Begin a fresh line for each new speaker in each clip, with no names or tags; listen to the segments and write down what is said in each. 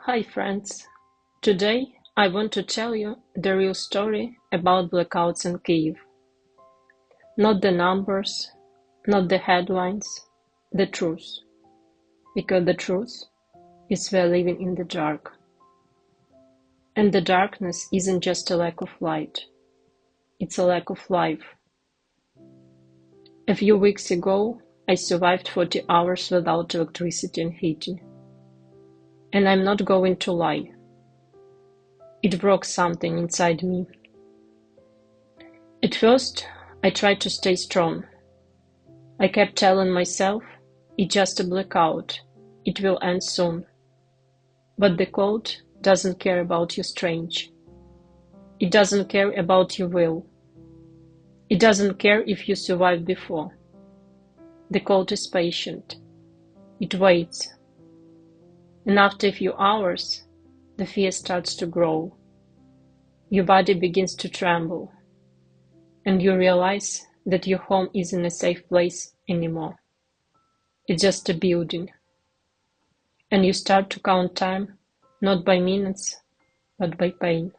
Hi friends! Today I want to tell you the real story about blackouts in Kyiv. Not the numbers, not the headlines, the truth. Because the truth is we're living in the dark. And the darkness isn't just a lack of light, it's a lack of life. A few weeks ago, I survived 40 hours without electricity and heating. And I'm not going to lie. It broke something inside me. At first, I tried to stay strong. I kept telling myself, it's just a blackout, it will end soon. But the cold doesn't care about your strength. It doesn't care about your will. It doesn't care if you survived before. The cold is patient. It waits. And after a few hours, the fear starts to grow. Your body begins to tremble. And you realize that your home isn't a safe place anymore. It's just a building. And you start to count time, not by minutes, but by pain.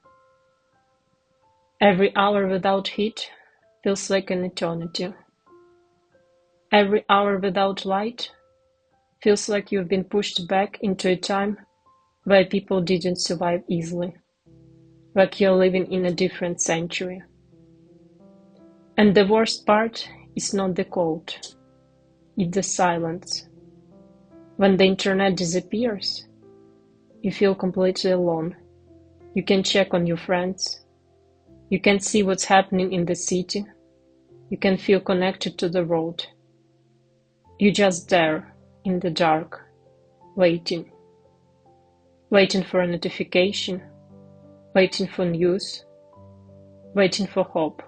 Every hour without heat feels like an eternity. Every hour without light feels like you've been pushed back into a time where people didn't survive easily, like you're living in a different century. And the worst part is not the cold, it's the silence. When the internet disappears, you feel completely alone. You can check on your friends. You can see what's happening in the city. You can feel connected to the world. You're just there, in the dark, waiting. Waiting for a notification, waiting for news, waiting for hope.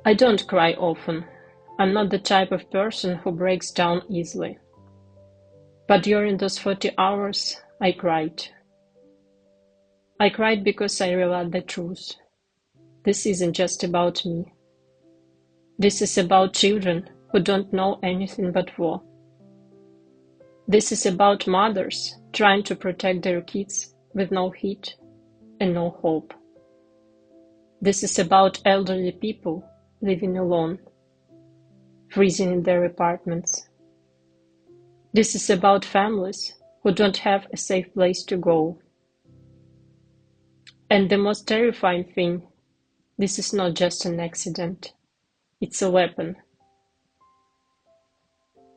I don't cry often. I'm not the type of person who breaks down easily. But during those 40 hours, I cried. I cried because I realized the truth. This isn't just about me. This is about children who don't know anything but war. This is about mothers trying to protect their kids with no heat and no hope. This is about elderly people living alone, freezing in their apartments. This is about families who don't have a safe place to go. And the most terrifying thing, this is not just an accident, it's a weapon.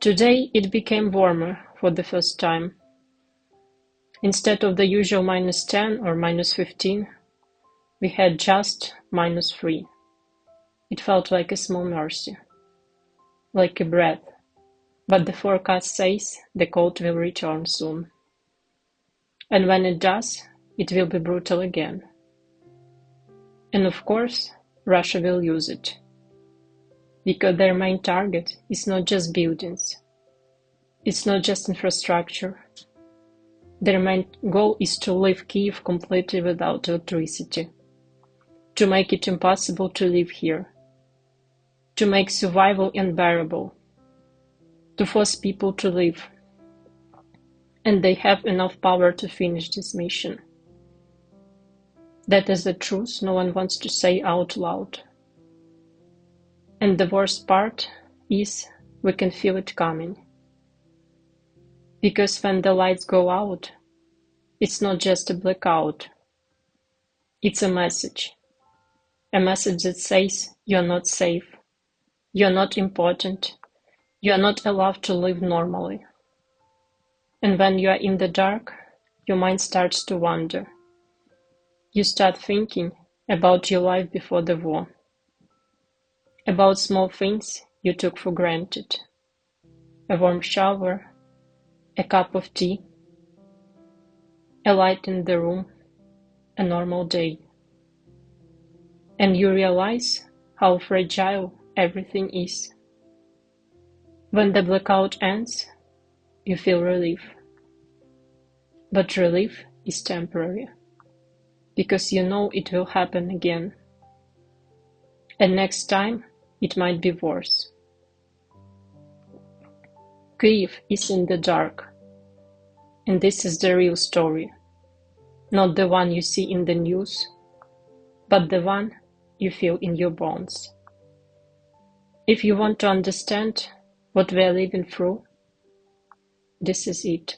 Today it became warmer for the first time. Instead of the usual -10 or -15, we had just -3. It felt like a small mercy, like a breath, but the forecast says the cold will return soon. And when it does, it will be brutal again. And of course, Russia will use it. Because their main target is not just buildings. It's not just infrastructure. Their main goal is to leave Kyiv completely without electricity. To make it impossible to live here. To make survival unbearable. To force people to leave. And they have enough power to finish this mission. That is the truth no one wants to say out loud. And the worst part is we can feel it coming. Because when the lights go out, it's not just a blackout. It's a message. A message that says you're not safe. You're not important. You're not allowed to live normally. And when you are in the dark, your mind starts to wander. You start thinking about your life before the war. About small things you took for granted. A warm shower, a cup of tea, a light in the room, a normal day. And you realize how fragile everything is. When the blackout ends, you feel relief. But relief is temporary, because you know it will happen again. And next time, it might be worse. Kyiv is in the dark. And this is the real story, not the one you see in the news, but the one you feel in your bones. If you want to understand what we are living through, this is it.